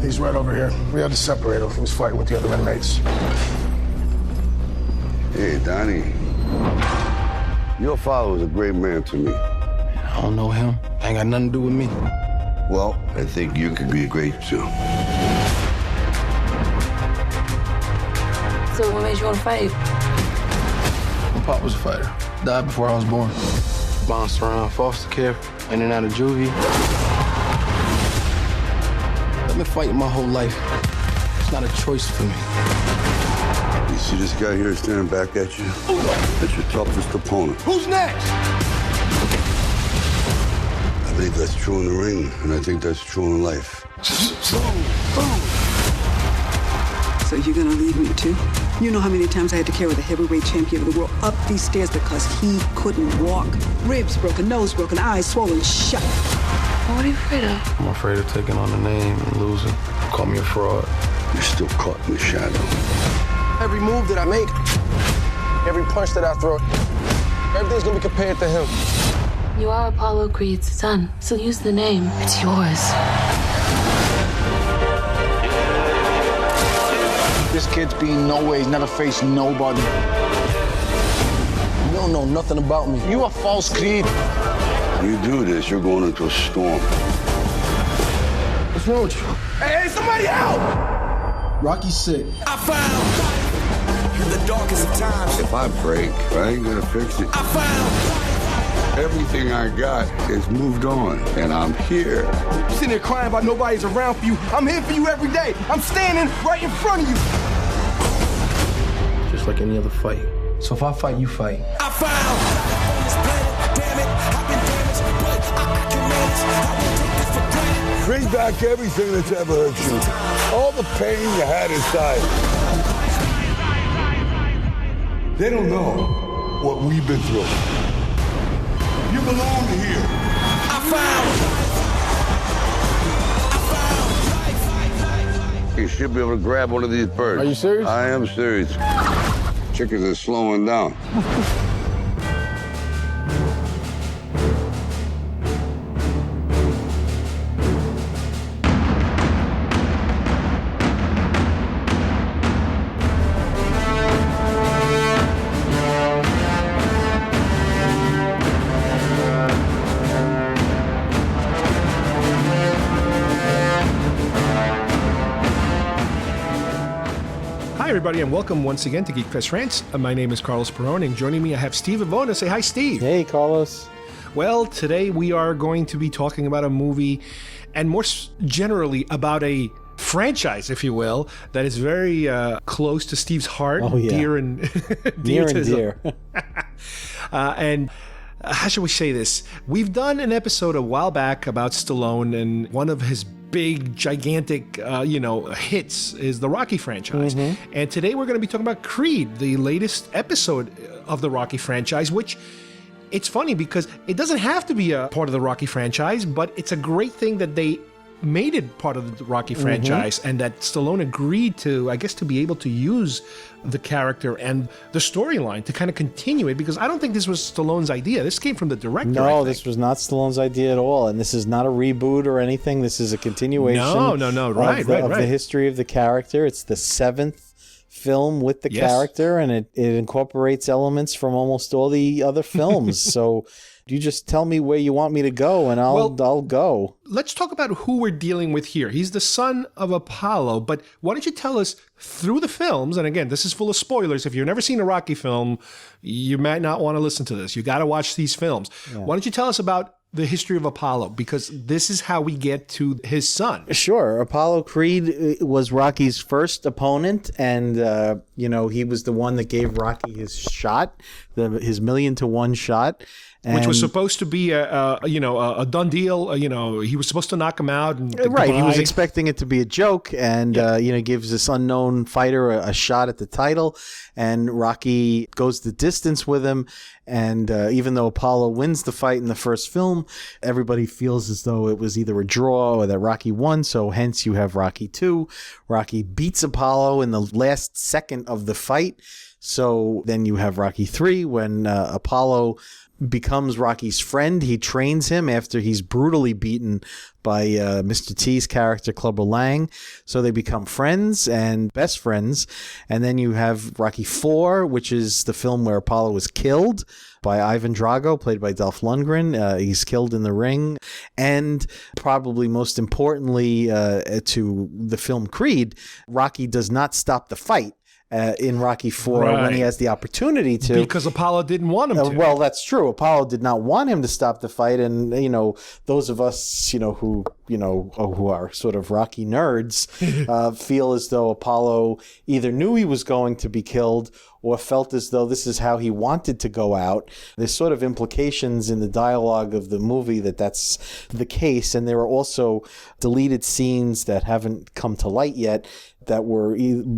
He's right over here. We had to separate him. He was fighting with the other inmates. Hey, Donnie. Your father was a great man to me. I don't know him. Ain't got nothing to do with me. Well, I think you could be great too. So what made you want to fight? My pop was a fighter. Died before I was born. Bounced around foster care, in and out of juvie. I've been fighting my whole life. It's not a choice for me. You see this guy here standing back at you? That's your toughest opponent. Who's next? I think that's true in the ring, and I think that's true in life. So you're gonna leave me too? You know how many times I had to carry the heavyweight champion of the world up these stairs because he couldn't walk. Ribs broken, nose broken, eyes swollen shut. What are you afraid of? I'm afraid of taking on the name and losing. Call me a fraud. You're still caught in the shadow. Every move that I make, every punch that I throw, everything's gonna be compared to him. You are Apollo Creed's son, so use the name. It's yours. This kid's been nowhere. He's never faced nobody. You don't know nothing about me. You a false Creed. You do this, you're going into a storm. What's wrong with you? Hey, somebody help! Rocky's sick. I found in the darkest of times. If I break, I ain't gonna fix it. I found Everything I got is moved on, and I'm here. You're sitting there crying about nobody's around for you. I'm here for you every day. I'm standing right in front of you. Just like any other fight. So if I fight, you fight. I found on this planet, damn it, I've been damaged, but I can manage. I won't take this for granted. Bring back everything that's ever hurt you. All the pain you had inside. They don't know what we've been through. You belong here. I found. You should be able to grab one of these birds. Are you serious? I am serious. Chickens are slowing down. Hi, everybody, and welcome once again to GeekFest Rants. My name is Carlos Perron, and joining me I have Steve Avona. Say hi, Steve. Hey, Carlos. Well, today we are going to be talking about a movie, and more generally about a franchise, if you will, that is very close to Steve's heart. Oh, yeah. Dear and Near to and his dear. and how should we say this? We've done an episode a while back about Stallone, and one of his big, gigantic, hits is the Rocky franchise. Mm-hmm. And today we're going to be talking about Creed, the latest episode of the Rocky franchise, which it's funny because it doesn't have to be a part of the Rocky franchise, but it's a great thing that they made it part of the Rocky franchise, and that Stallone agreed to, I guess, to be able to use the character and the storyline to kind of continue it, because I don't think this was Stallone's idea. This came from the director. No, this was not Stallone's idea at all, and this is not a reboot or anything. This is a continuation. No, right, of the history of the character. It's the 7th film with the character, and it incorporates elements from almost all the other films. So you just tell me where you want me to go, and I'll go. Let's talk about who we're dealing with here. He's the son of Apollo, but why don't you tell us through the films, and again, this is full of spoilers. If you've never seen a Rocky film, you might not want to listen to this. You got to watch these films. Yeah. Why don't you tell us about the history of Apollo, because this is how we get to his son. Sure. Apollo Creed was Rocky's first opponent, and he was the one that gave Rocky his shot, his 1,000,000-to-1 shot. Which was supposed to be a done deal. He was supposed to knock him out. And right. He was expecting it to be a joke, and gives this unknown fighter a shot at the title, and Rocky goes the distance with him. And even though Apollo wins the fight in the first film, everybody feels as though it was either a draw or that Rocky won. So hence you have Rocky 2. Rocky beats Apollo in the last second of the fight. So then you have Rocky 3 when Apollo becomes Rocky's friend. He trains him after he's brutally beaten by Mr. T's character, Clubber Lang. So they become friends and best friends. And then you have Rocky IV, which is the film where Apollo was killed by Ivan Drago, played by Dolph Lundgren. He's killed in the ring. And probably most importantly to the film Creed, Rocky does not stop the fight in Rocky IV when he has the opportunity to. Because Apollo didn't want him to. Well, that's true. Apollo did not want him to stop the fight. And, those of us, who are sort of Rocky nerds, feel as though Apollo either knew he was going to be killed or felt as though this is how he wanted to go out. There's sort of implications in the dialogue of the movie that that's the case. And there are also deleted scenes that haven't come to light yet that were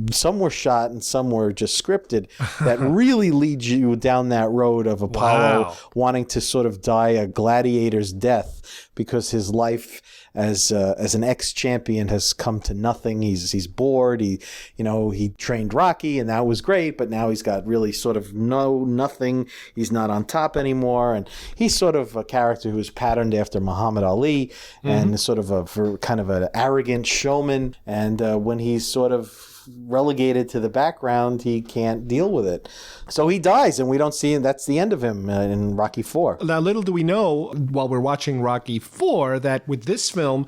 some were shot and some were just scripted that really lead you down that road of Apollo wanting to sort of die a gladiator's death because his life as an ex-champion has come to nothing. He's bored. He trained Rocky and that was great, but now he's got really sort of nothing. He's not on top anymore, and he's sort of a character who's patterned after Muhammad Ali and sort of kind of an arrogant showman. And when he's sort of relegated to the background, he can't deal with it. So he dies, and we don't see him. That's the end of him in Rocky IV. Now, little do we know, while we're watching Rocky IV, that with this film,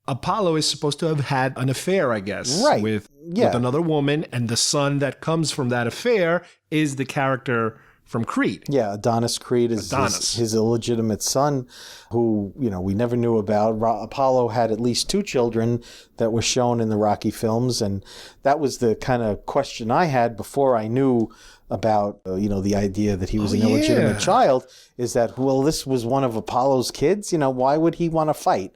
Apollo is supposed to have had an affair, I guess, with another woman, and the son that comes from that affair is the character from Creed. Yeah, Adonis Creed is his illegitimate son, who, we never knew about. Apollo had at least 2 children that were shown in the Rocky films, and that was the kind of question I had before I knew about, the idea that he was an illegitimate child, is that, well, this was one of Apollo's kids, why would he want to fight?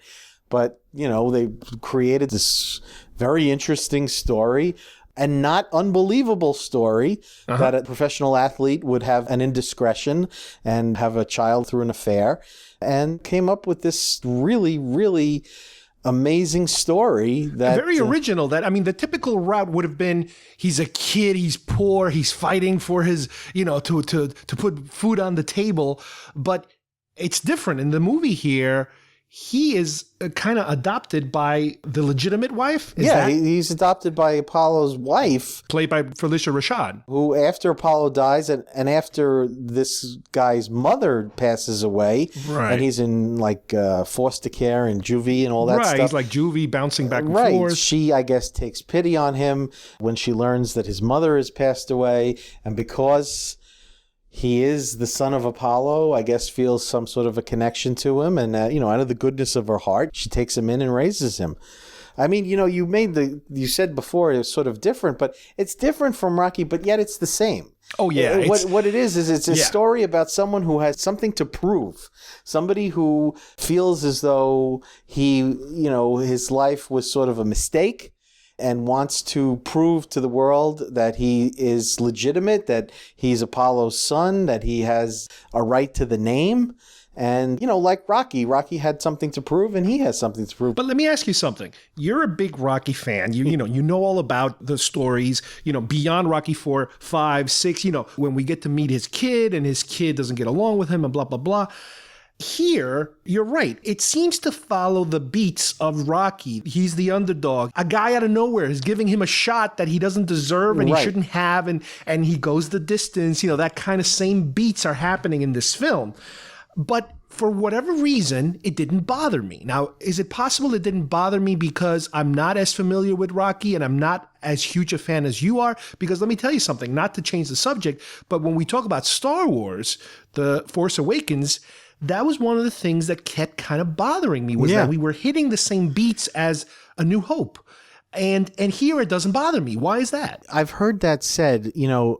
But, they created this very interesting story, and not unbelievable story that a professional athlete would have an indiscretion and have a child through an affair, and came up with this really, really amazing story that very original. The typical route would have been he's a kid, he's poor, he's fighting for his, to put food on the table, but it's different in the movie here. He is kind of adopted by the legitimate wife? He's adopted by Apollo's wife. Played by Felicia Rashad. Who, after Apollo dies and after this guy's mother passes away, and he's in foster care and juvie and all that stuff. He's like juvie, bouncing back and forth. She, I guess, takes pity on him when she learns that his mother has passed away. And because he is the son of Apollo, I guess, feels some sort of a connection to him. And, out of the goodness of her heart, she takes him in and raises him. You said before it was sort of different, but it's different from Rocky, but yet it's the same. Oh, yeah. What it is it's a story about someone who has something to prove. Somebody who feels as though his life was sort of a mistake, and wants to prove to the world that he is legitimate, that he's Apollo's son, that he has a right to the name. And, like Rocky had something to prove, and he has something to prove. But let me ask you something. You're a big Rocky fan. You know all about the stories, beyond Rocky 4, 5, 6, when we get to meet his kid and his kid doesn't get along with him and blah, blah, blah. Here, you're right. It seems to follow the beats of Rocky. He's the underdog. A guy out of nowhere is giving him a shot that he doesn't deserve and he shouldn't have, and he goes the distance. That kind of same beats are happening in this film. But for whatever reason, it didn't bother me. Now, is it possible it didn't bother me because I'm not as familiar with Rocky and I'm not as huge a fan as you are? Because let me tell you something, not to change the subject, but when we talk about Star Wars, The Force Awakens, that was one of the things that kept kind of bothering me, was that we were hitting the same beats as A New Hope. And here it doesn't bother me. Why is that? I've heard that said,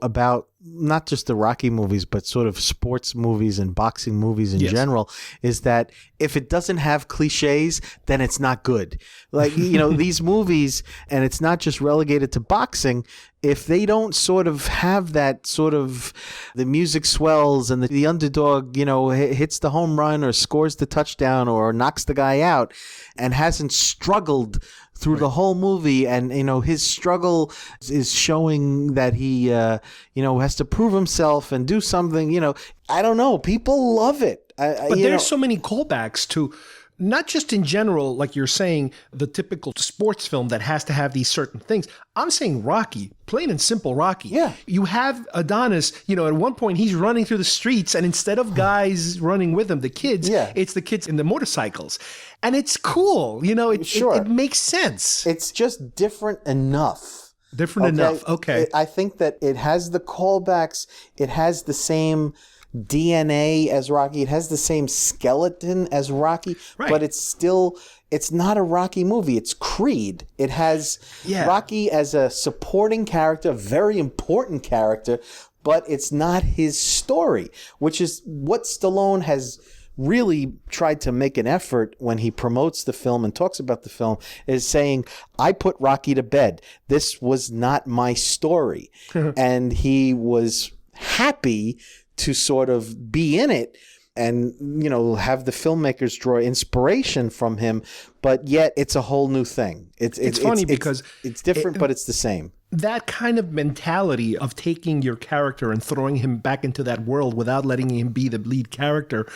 about not just the Rocky movies, but sort of sports movies and boxing movies in general, is that if it doesn't have cliches, then it's not good. These movies, and it's not just relegated to boxing, if they don't sort of have that sort of, the music swells and the underdog, hits the home run or scores the touchdown or knocks the guy out and hasn't struggled through the whole movie, and his struggle is showing that he has to prove himself and do something. I don't know. People love it. But there's so many callbacks to, not just in general, like you're saying, the typical sports film that has to have these certain things. I'm saying Rocky, plain and simple Rocky. Yeah. You have Adonis, at one point he's running through the streets, and instead of guys running with him, the kids, it's the kids in the motorcycles. And it's cool. It makes sense. It's just different enough. Okay. I think that it has the callbacks. It has the same DNA as Rocky. It has the same skeleton as Rocky, but it's not a Rocky movie. It's Creed. It has Rocky as a supporting character, very important character, but it's not his story, which is what Stallone has really tried to make an effort when he promotes the film and talks about the film, is saying, I put Rocky to bed. This was not my story. And he was happy to sort of be in it and, have the filmmakers draw inspiration from him, but yet it's a whole new thing. It's funny because it's different, but it's the same. That kind of mentality of taking your character and throwing him back into that world without letting him be the lead character,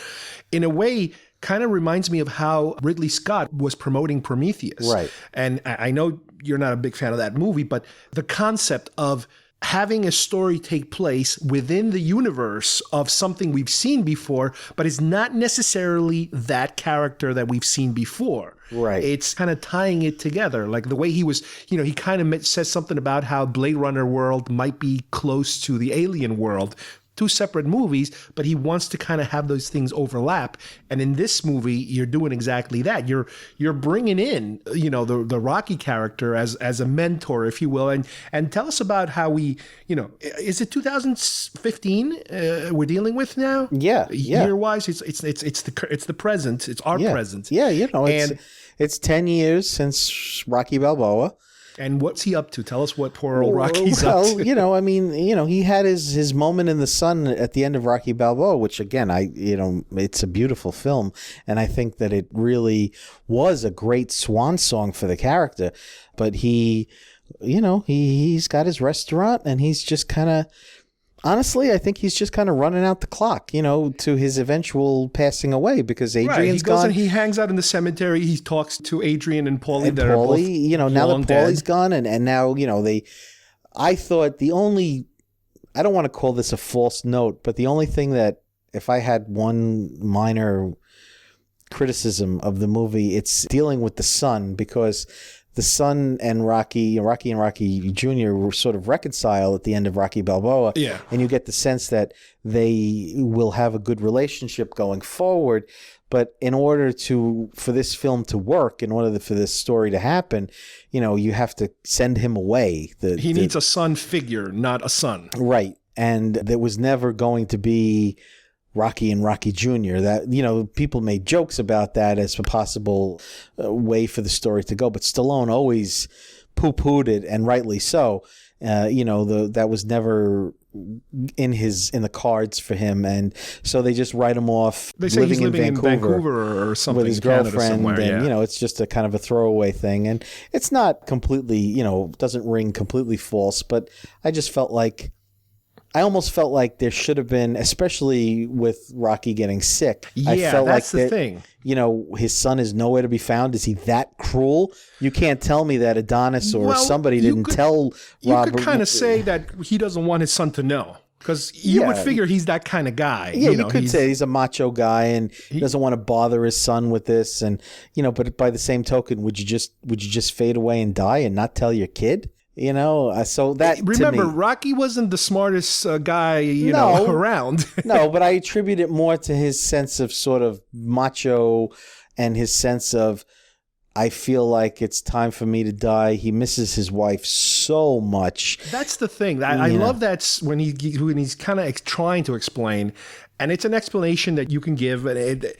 in a way, kind of reminds me of how Ridley Scott was promoting Prometheus. Right. And I know you're not a big fan of that movie, but the concept of having a story take place within the universe of something we've seen before, but is not necessarily that character that we've seen before. Right. It's kind of tying it together. Like the way he was, he kind of says something about how Blade Runner world might be close to the Alien world. Two separate movies, but he wants to kind of have those things overlap. And in this movie, you're doing exactly that. You're bringing in, the Rocky character as a mentor, if you will. And tell us about how we, is it 2015 we're dealing with now? Yeah. Year wise, it's the present. It's our present. Yeah, it's 10 years since Rocky Balboa. And what's he up to? Tell us what poor old Rocky's up to. He had his moment in the sun at the end of Rocky Balboa, which again, it's a beautiful film. And I think that it really was a great swan song for the character. But he's got his restaurant, and he's just kind of, honestly, I think he's just kind of running out the clock, to his eventual passing away, because Adrian's gone. And he hangs out in the cemetery. He talks to Adrian and Paulie. And Paulie, now that Paulie's gone, and now, I thought I don't want to call this a false note, but the only thing that, if I had one minor criticism of the movie, it's dealing with the son, because the son and Rocky Jr. were sort of reconcile at the end of Rocky Balboa. Yeah. And you get the sense that they will have a good relationship going forward. But in order for this film to work, in order for this story to happen, you have to send him away. He needs a son figure, not a son. Right. And there was never going to be Rocky and Rocky Jr. That, people made jokes about that as a possible way for the story to go, but Stallone always poo-pooed it, and rightly so. That was never in the cards for him, and so they just write him off. They say he's living in Vancouver or something, with his girlfriend, and it's just a kind of a throwaway thing, and it's not completely, doesn't ring completely false, but I almost felt like there should have been, especially with Rocky getting sick. Yeah, I felt that's the thing. His son is nowhere to be found. Is he that cruel? You can't tell me that Adonis or somebody didn't tell Robert. You could kind of say that he doesn't want his son to know, because you would figure he's that kind of guy. Yeah, you could say he's a macho guy and he doesn't want to bother his son with this. And but by the same token, would you just fade away and die and not tell your kid? So that, remember, to me, Rocky wasn't the smartest guy, around. No, but I attribute it more to his sense of sort of macho and his sense of, I feel like it's time for me to die. He misses his wife so much. That's the thing. I love that when he's kind of trying to explain, and it's an explanation that you can give. And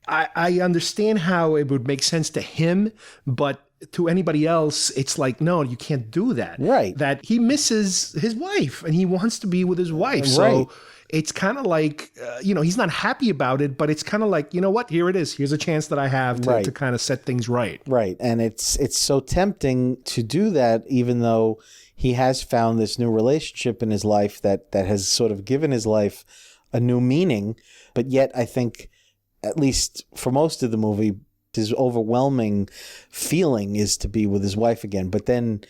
I understand how it would make sense to him, but to anybody else, it's like, no, you can't do that. Right. That he misses his wife and he wants to be with his wife. Right. So it's kind of like, he's not happy about it, but it's kind of like, you know what, here it is. Here's a chance that I have to kind of set things right. Right. And it's so tempting to do that, even though he has found this new relationship in his life that has sort of given his life a new meaning. But yet I think, at least for most of the movie, his overwhelming feeling is to be with his wife again. But then,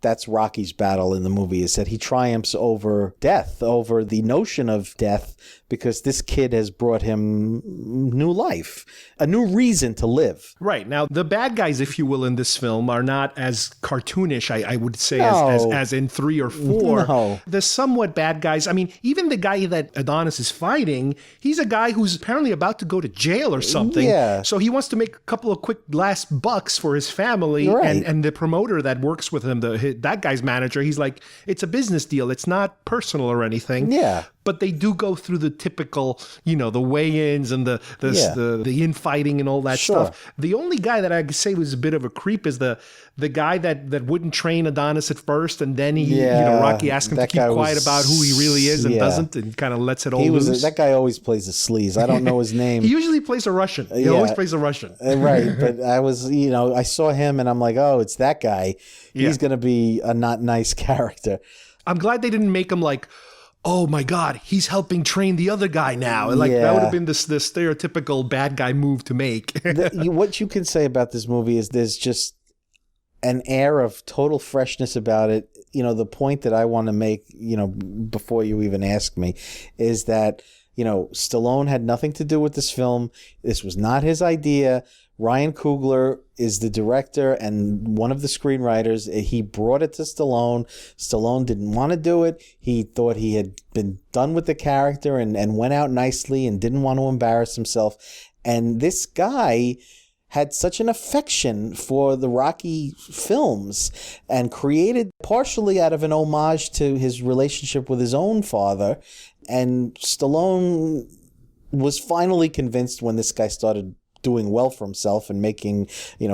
that's Rocky's battle in the movie, is that he triumphs over death, over the notion of death, because this kid has brought him new life, a new reason to live. Right. Now, the bad guys, if you will, in this film are not as cartoonish, I would say, as in 3 or 4. No. The somewhat bad guys, I mean, even the guy that Adonis is fighting, he's a guy who's apparently about to go to jail or something. Yeah. So he wants to make a couple of quick last bucks for his family. Right. And the promoter that works with him, that guy's manager, he's like, it's a business deal. It's not personal or anything. Yeah. But they do go through the typical, the weigh-ins and the infighting and all that stuff. The only guy that I could say was a bit of a creep is the guy that wouldn't train Adonis at first, and then Rocky asked him to keep quiet about who he really is and doesn't, and kind of lets it all loose. That guy always plays a sleaze. I don't know his name. He usually plays a Russian. He always plays a Russian. Right. But I saw him and I'm like, oh, it's that guy. He's going to be a not nice character. I'm glad they didn't make him like, oh my God, he's helping train the other guy now. Like that would have been the stereotypical bad guy move to make. What you can say about this movie is there's just an air of total freshness about it. The point that I want to make, before you even ask me, is that, Stallone had nothing to do with this film. This was not his idea. Ryan Coogler is the director and one of the screenwriters. He brought it to Stallone. Stallone didn't want to do it. He thought he had been done with the character and went out nicely and didn't want to embarrass himself. And this guy had such an affection for the Rocky films and created partially out of an homage to his relationship with his own father. And Stallone was finally convinced when this guy started doing well for himself and making,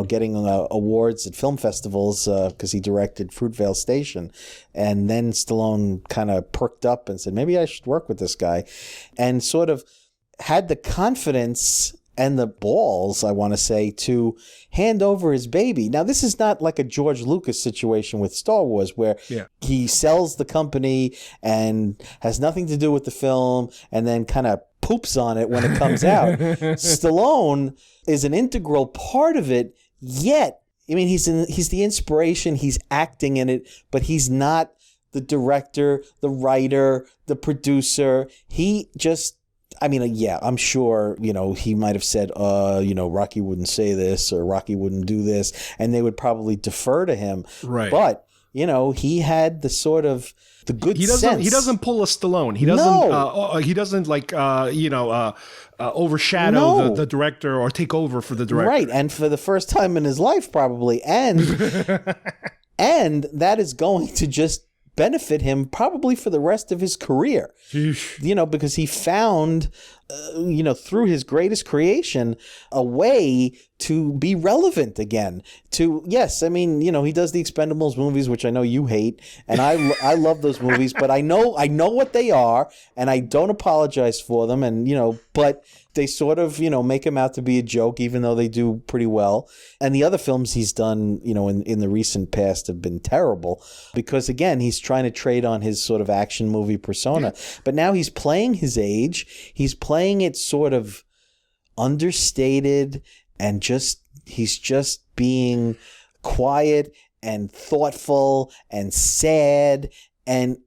getting awards at film festivals because he directed Fruitvale Station. And then Stallone kind of perked up and said, maybe I should work with this guy, and sort of had the confidence and the balls, I want to say, to hand over his baby. Now, this is not like a George Lucas situation with Star Wars where he sells the company and has nothing to do with the film and then kind of poops on it when it comes out. Stallone is an integral part of it, yet, I mean, he's the inspiration, he's acting in it, but he's not the director, the writer, the producer. He just, I'm sure, he might have said, Rocky wouldn't say this or Rocky wouldn't do this, and they would probably defer to him. Right. But, he had the sort of the good sense. He doesn't pull a Stallone. He doesn't. He doesn't overshadow the director or take over for the director. Right, and for the first time in his life, probably, and and that is going to just benefit him probably for the rest of his career. Because he found, through his greatest creation, a way to be relevant again. He does the Expendables movies, which I know you hate, and I love those movies, but I know what they are, and I don't apologize for them, and but they sort of make him out to be a joke, even though they do pretty well. And the other films he's done, in the recent past have been terrible because, again, he's trying to trade on his sort of action movie persona. But now he's playing his age. He's playing it sort of understated and he's just being quiet and thoughtful and sad, and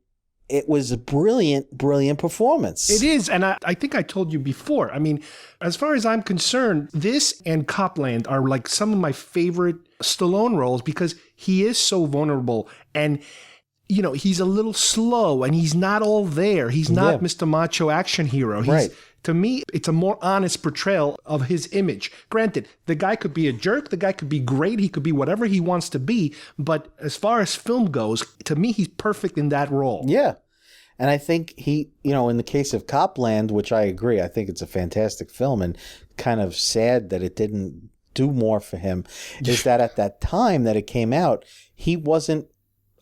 it was a brilliant, brilliant performance. It is, and I think I told you before. I mean, as far as I'm concerned, this and Copland are like some of my favorite Stallone roles because he is so vulnerable and he's a little slow and he's not all there. He's not Mr. Macho action hero. Right. To me, it's a more honest portrayal of his image. Granted, the guy could be a jerk. The guy could be great. He could be whatever he wants to be. But as far as film goes, to me, he's perfect in that role. Yeah. And I think he, in the case of Copland, which I agree, I think it's a fantastic film and kind of sad that it didn't do more for him, is that at that time that it came out, he wasn't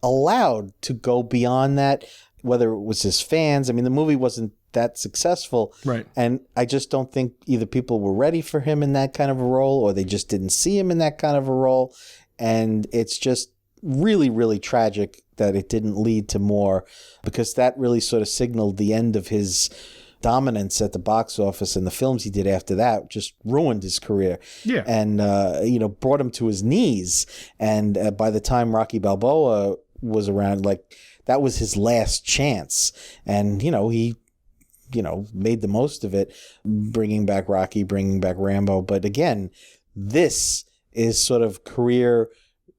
allowed to go beyond that whether it was his fans. I mean, the movie wasn't that successful. Right. And I just don't think either people were ready for him in that kind of a role, or they just didn't see him in that kind of a role. And it's just really, really tragic that it didn't lead to more, because that really sort of signaled the end of his dominance at the box office, and the films he did after that just ruined his career. Yeah. And, brought him to his knees. And by the time Rocky Balboa was around, like, that was his last chance. And, he made the most of it, bringing back Rocky, bringing back Rambo. But again, this is sort of career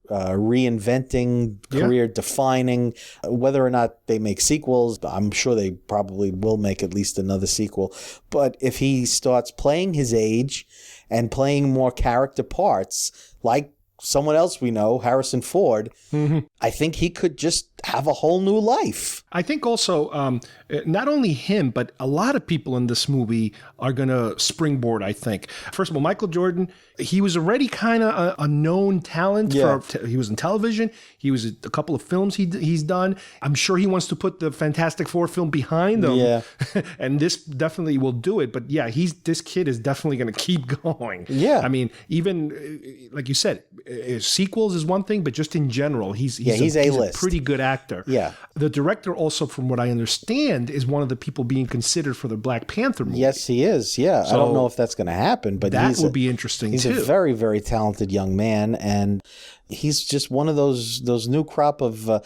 reinventing, career defining. Whether or not they make sequels, I'm sure they probably will make at least another sequel. But if he starts playing his age and playing more character parts, like someone else we know, Harrison Ford, I think he could just have a whole new life. I think also not only him, but a lot of people in this movie are going to springboard, I think. First of all, Michael Jordan, he was already kind of a known talent. Yeah. He was in television. He was in a couple of films he's done. I'm sure he wants to put the Fantastic Four film behind him. Yeah. And this definitely will do it. But yeah, this kid is definitely going to keep going. Yeah. I mean, even like you said, sequels is one thing, but just in general, he's A-list. a pretty good actor. Yeah. The director also, from what I understand, is one of the people being considered for the Black Panther movie. Yes, he is. Yeah. I don't know if that's going to happen, but that would be interesting he's too. a very, very talented young man, and he's just one of those new crop of,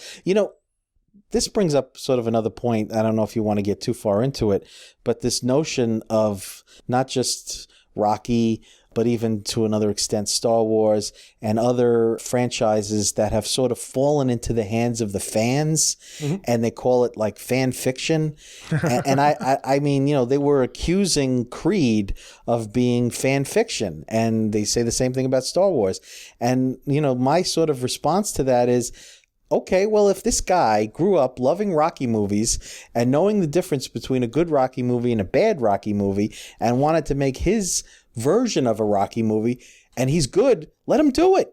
this brings up sort of another point. I don't know if you want to get too far into it, but this notion of not just Rocky, but even to another extent Star Wars and other franchises that have sort of fallen into the hands of the fans, and they call it like fan fiction. And I mean, they were accusing Creed of being fan fiction, and they say the same thing about Star Wars. And, my sort of response to that is, okay, well, if this guy grew up loving Rocky movies and knowing the difference between a good Rocky movie and a bad Rocky movie, and wanted to make his version of a Rocky movie, and he's good, let him do it.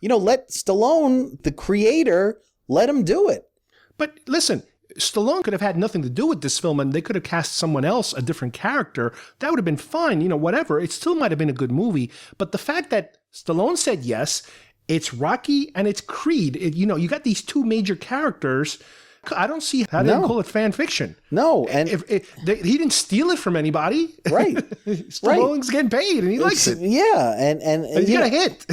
Let Stallone, the creator, let him do it. But listen, Stallone could have had nothing to do with this film, and they could have cast someone else, a different character. That would have been fine, whatever. It still might have been a good movie. But the fact that Stallone said yes, it's Rocky and it's Creed. You got these two major characters. I don't see how they call it fan fiction. No, and he didn't steal it from anybody. Right. Stallone's getting paid, and he likes it. Yeah, and he got a hit.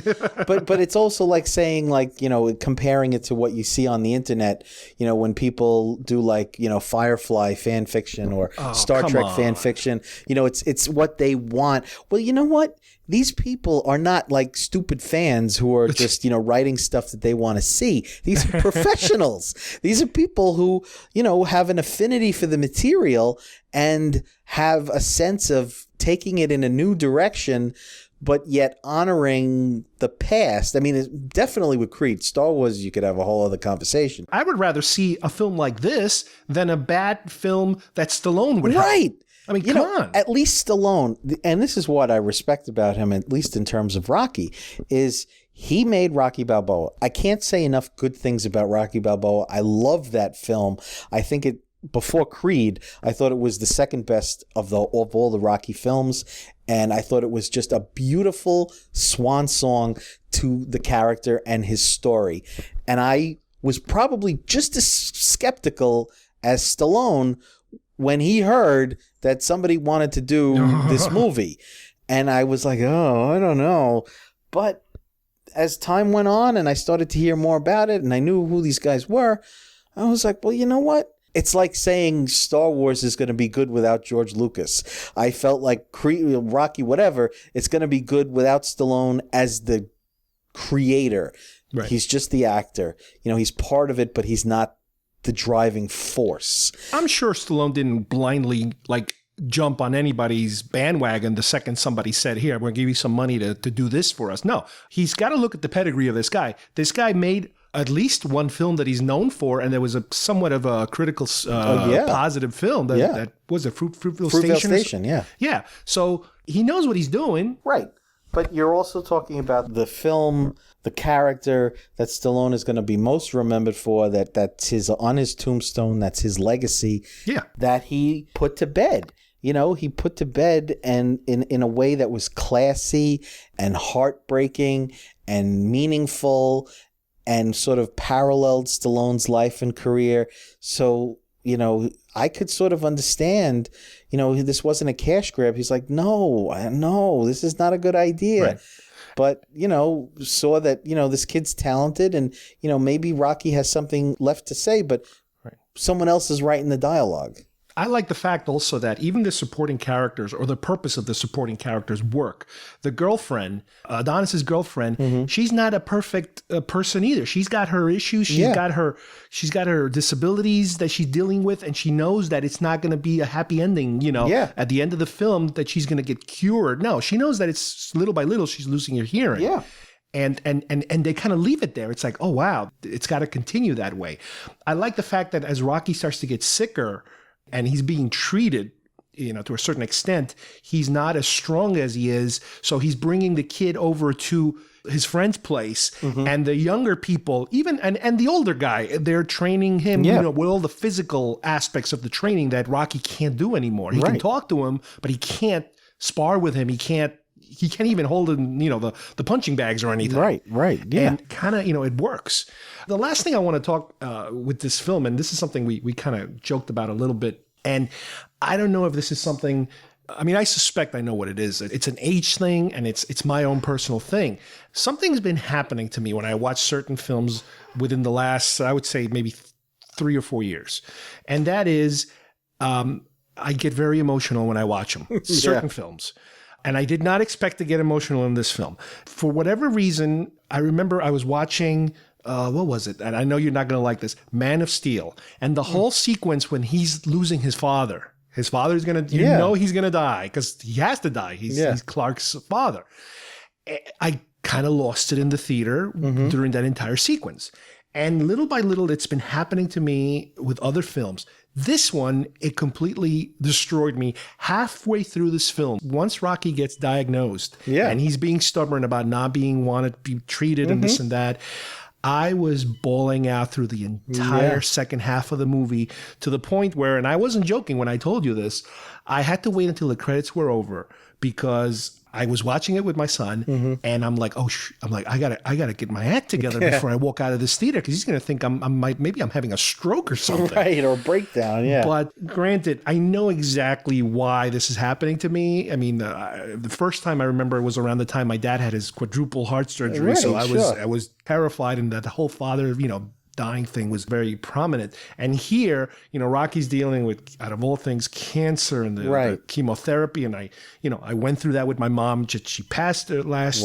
but it's also like saying, like, comparing it to what you see on the internet. When people do like Firefly fan fiction or Star Trek fan fiction. It's what they want. Well, you know what? These people are not like stupid fans who are just, writing stuff that they want to see. These are professionals. These are people who, have an affinity for the material and have a sense of taking it in a new direction, but yet honoring the past. I mean, definitely with Creed. Star Wars, you could have a whole other conversation. I would rather see a film like this than a bad film that Stallone would have. Right. I mean, come on. At least Stallone, and this is what I respect about him, at least in terms of Rocky, is he made Rocky Balboa. I can't say enough good things about Rocky Balboa. I love that film. I think before Creed, I thought it was the second best of all the Rocky films, and I thought it was just a beautiful swan song to the character and his story. And I was probably just as skeptical as Stallone when he heard that somebody wanted to do this movie. And I was like, I don't know. But as time went on and I started to hear more about it and I knew who these guys were, I was like, well, you know what? It's like saying Star Wars is going to be good without George Lucas. I felt like Rocky, whatever, it's going to be good without Stallone as the creator. Right. He's just the actor. He's part of it, but he's not the driving force. I'm sure Stallone didn't blindly jump on anybody's bandwagon the second somebody said, here, I'm going to give you some money to do this for us. No, he's got to look at the pedigree of this guy. This guy made at least one film that he's known for, and there was a somewhat of a critical, positive film that was a Fruitvale Station. Yeah. Yeah. So he knows what he's doing. Right. But you're also talking about the film, the character that Stallone is going to be most remembered for, that's his on his tombstone, that's his legacy. Yeah. That he put to bed. You know, he put to bed and in a way that was classy and heartbreaking and meaningful and sort of paralleled Stallone's life and career. So, you know, I could sort of understand, you know, this wasn't a cash grab. He's like, no, this is not a good idea. Right. But, you know, saw that, you know, this kid's talented and, you know, maybe Rocky has something left to say, but someone else is writing the dialogue. I like the fact also that even the supporting characters or the purpose of the supporting characters work. The girlfriend, Adonis's girlfriend, she's not a perfect person either. She's got her issues. She's got her disabilities that she's dealing with, and she knows that it's not going to be a happy ending. You know, at the end of the film, that she's going to get cured. No, she knows that it's little by little she's losing her hearing. Yeah. And they kind of leave it there. It's like, oh wow, it's got to continue that way. I like the fact that as Rocky starts to get sicker, and he's being treated, you know, to a certain extent, he's not as strong as he is. So he's bringing the kid over to his friend's place, and the younger people, even and the older guy, they're training him, you know, with all the physical aspects of the training that Rocky can't do anymore. He can talk to him, but he can't spar with him. He can't even hold in, you know, the punching bags or anything. Right. Yeah. And kind of, you know, it works. The last thing I want to talk with this film, and this is something we kind of joked about a little bit, and I don't know if this is something, I mean, I suspect I know what it is. It's an age thing, and it's my own personal thing. Something's been happening to me when I watch certain films within the last, I would say maybe 3 or 4 years. And that is, I get very emotional when I watch them, certain films. And I did not expect to get emotional in this film. For whatever reason, I remember I was watching, what was it? And I know you're not going to like this, Man of Steel. And the whole sequence when he's losing his father. His father's going to, you know he's going to die because he has to die. He's Clark's father. I kind of lost it in the theater during that entire sequence. And little by little, it's been happening to me with other films. This one, it completely destroyed me halfway through this film. Once Rocky gets diagnosed and he's being stubborn about not being wanted to be treated and this and that, I was bawling out through the entire second half of the movie to the point where, and I wasn't joking when I told you this, I had to wait until the credits were over because I was watching it with my son, and I'm like, I gotta get my act together before I walk out of this theater because he's gonna think maybe I'm having a stroke or something, right, or a breakdown. Yeah. But granted, I know exactly why this is happening to me. I mean, the first time I remember was around the time my dad had his quadruple heart surgery, right, so I was terrified, and that the whole father, you know, dying thing was very prominent. And here, you know, Rocky's dealing with, out of all things, cancer and the chemotherapy. And I went through that with my mom. She passed last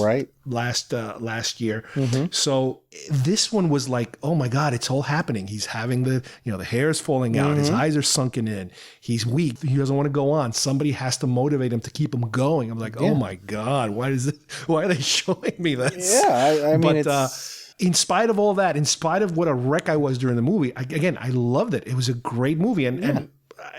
year. So this one was like, oh my God, it's all happening. He's having the hair's falling out. His eyes are sunken in. He's weak. He doesn't want to go on. Somebody has to motivate him to keep him going. I'm like, oh my God, why are they showing me this? Yeah, I mean, it's... In spite of all that, in spite of what a wreck I was during the movie, I loved it. It was a great movie. And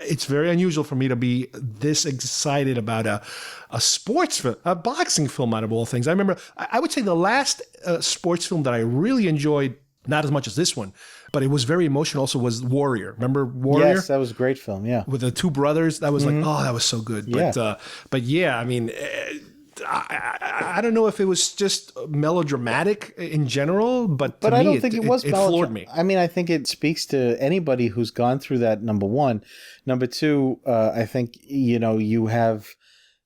it's very unusual for me to be this excited about a sports film, a boxing film out of all things. I remember, I would say the last sports film that I really enjoyed, not as much as this one, but it was very emotional also, was Warrior. Remember Warrior? Yes, that was a great film, yeah. With the two brothers. That was like, oh, that was so good. But yeah, I mean... I don't know if it was just melodramatic in general, but to me, I don't think it was. It floored me. I mean, I think it speaks to anybody who's gone through that. Number one, number two. I think you have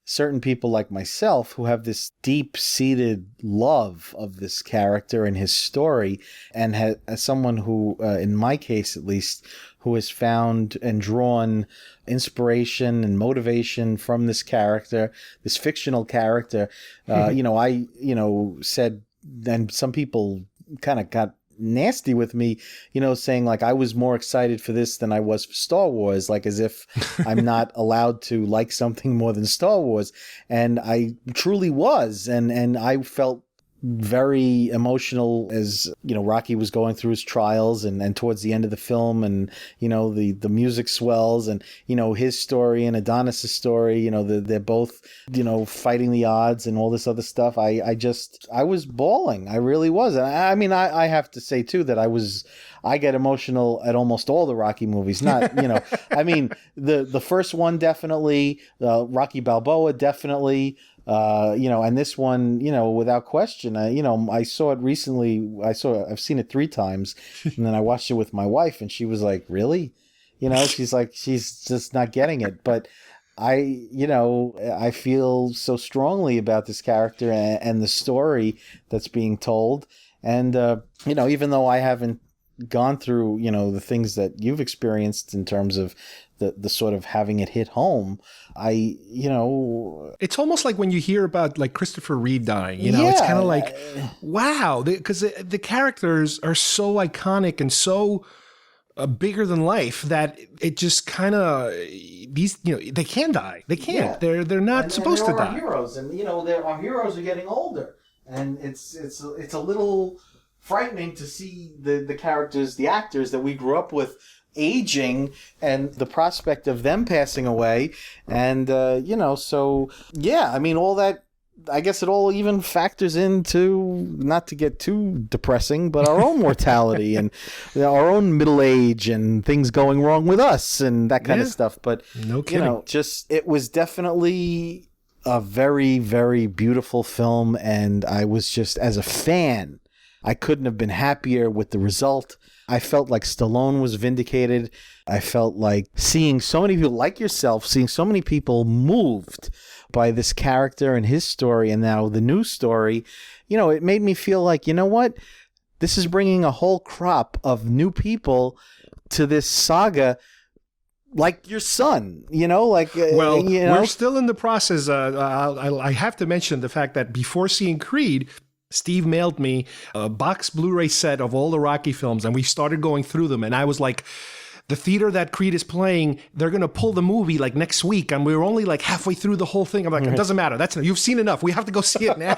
certain people like myself who have this deep-seated love of this character and his story, and as someone who, in my case at least, who has found and drawn inspiration and motivation from this character, this fictional character. I said, and some people kind of got nasty with me, saying like I was more excited for this than I was for Star Wars, like as if I'm not allowed to like something more than Star Wars. And I truly was. And I felt very emotional as, Rocky was going through his trials and towards the end of the film, and, the music swells, and, his story and Adonis' story, they're both, fighting the odds and all this other stuff. I was bawling. I really was. I mean, I have to say too that I get emotional at almost all the Rocky movies. Not, I mean, the first one definitely, Rocky Balboa definitely, and this one, without question. I saw it recently. I've seen it 3 times, and then I watched it with my wife, and she was like, "Really?" She's like, she's just not getting it. But I feel so strongly about this character and the story that's being told, and even though I haven't gone through, the things that you've experienced in terms of the sort of having it hit home, it's almost like when you hear about like Christopher Reeve dying, it's kind of like, wow, because the characters are so iconic and so bigger than life that it just kind of, they can die. They can't. Yeah. They're not supposed to die. Heroes, and our heroes are getting older, and it's a little frightening to see the characters, the actors that we grew up with, aging, and the prospect of them passing away. And so yeah, I mean, all that, I guess it all even factors into, not to get too depressing, but our own mortality and our own middle age and things going wrong with us and that kind of stuff. But no kidding. It was definitely a very, very beautiful film, and I was just, as a fan, I couldn't have been happier with the result. I felt like Stallone was vindicated. I felt like seeing so many people like yourself, seeing so many people moved by this character and his story, and now the new story, it made me feel like, what? This is bringing a whole crop of new people to this saga, like your son, we're still in the process. I have to mention the fact that before seeing Creed, Steve mailed me a box Blu-ray set of all the Rocky films, and we started going through them. And I was like, the theater that Creed is playing, they're going to pull the movie like next week. And we were only like halfway through the whole thing. I'm like, it doesn't matter. You've seen enough. We have to go see it now.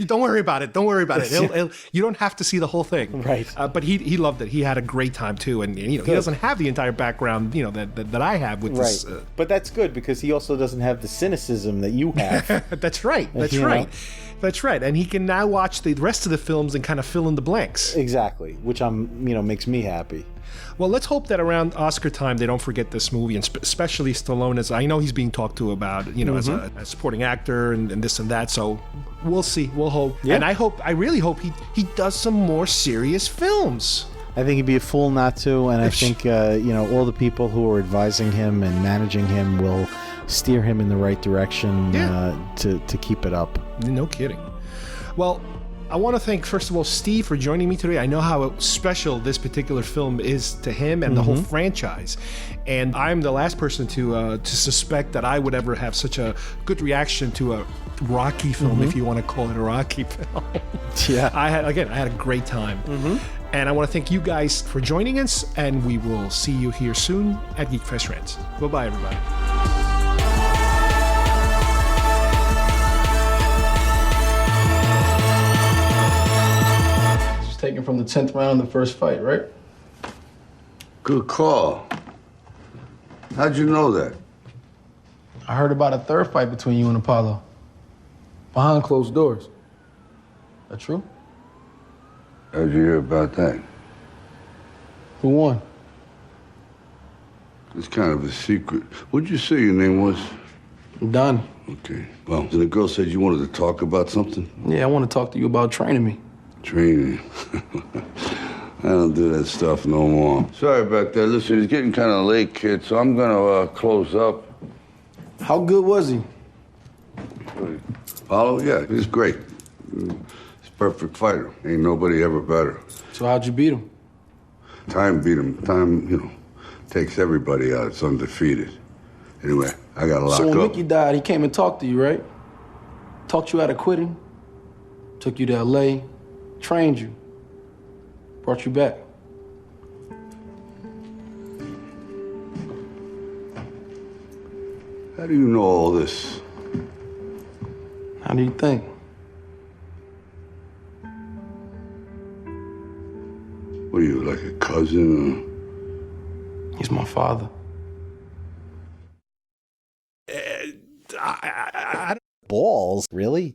Don't worry about it. Don't worry about it. You don't have to see the whole thing. Right. But he loved it. He had a great time too. And he doesn't have the entire background, that I have with this. But that's good, because he also doesn't have the cynicism that you have. That's right. That's right. That's right, and he can now watch the rest of the films and kind of fill in the blanks. Exactly, which makes me happy. Well, let's hope that around Oscar time they don't forget this movie, and especially Stallone, as I know he's being talked to about, as a supporting actor and this and that. So we'll see. We'll hope, and I really hope he does some more serious films. I think he'd be a fool not to, and I think all the people who are advising him and managing him will steer him in the right direction to keep it up. No kidding. Well, I want to thank, first of all, Steve for joining me today. I know how special this particular film is to him and the whole franchise. And I'm the last person to suspect that I would ever have such a good reaction to a Rocky film, if you want to call it a Rocky film. Yeah. I had a great time. And I want to thank you guys for joining us, and we will see you here soon at GeekFest Rants. Bye-bye, everybody. Taken from the 10th round of the first fight, right? Good call. How'd you know that? I heard about a third fight between you and Apollo. Behind closed doors. That true? How'd you hear about that? Who won? It's kind of a secret. What'd you say your name was? Don. Okay. Well, the girl said you wanted to talk about something? Yeah, I want to talk to you about training me. Training. I don't do that stuff no more. Sorry about that. Listen, it's getting kind of late, kid, so I'm gonna close up. How good was he? Apollo? Yeah, he's great. He's a perfect fighter. Ain't nobody ever better. So how'd you beat him? Time beat him. Time, takes everybody out. It's undefeated. Anyway, I gotta lock up. So when Mickey died, he came and talked to you, right? Talked you out of quitting. Took you to L.A., trained you, brought you back. How do you know all this? How do you think? What are you, like a cousin? He's my father. Balls, really?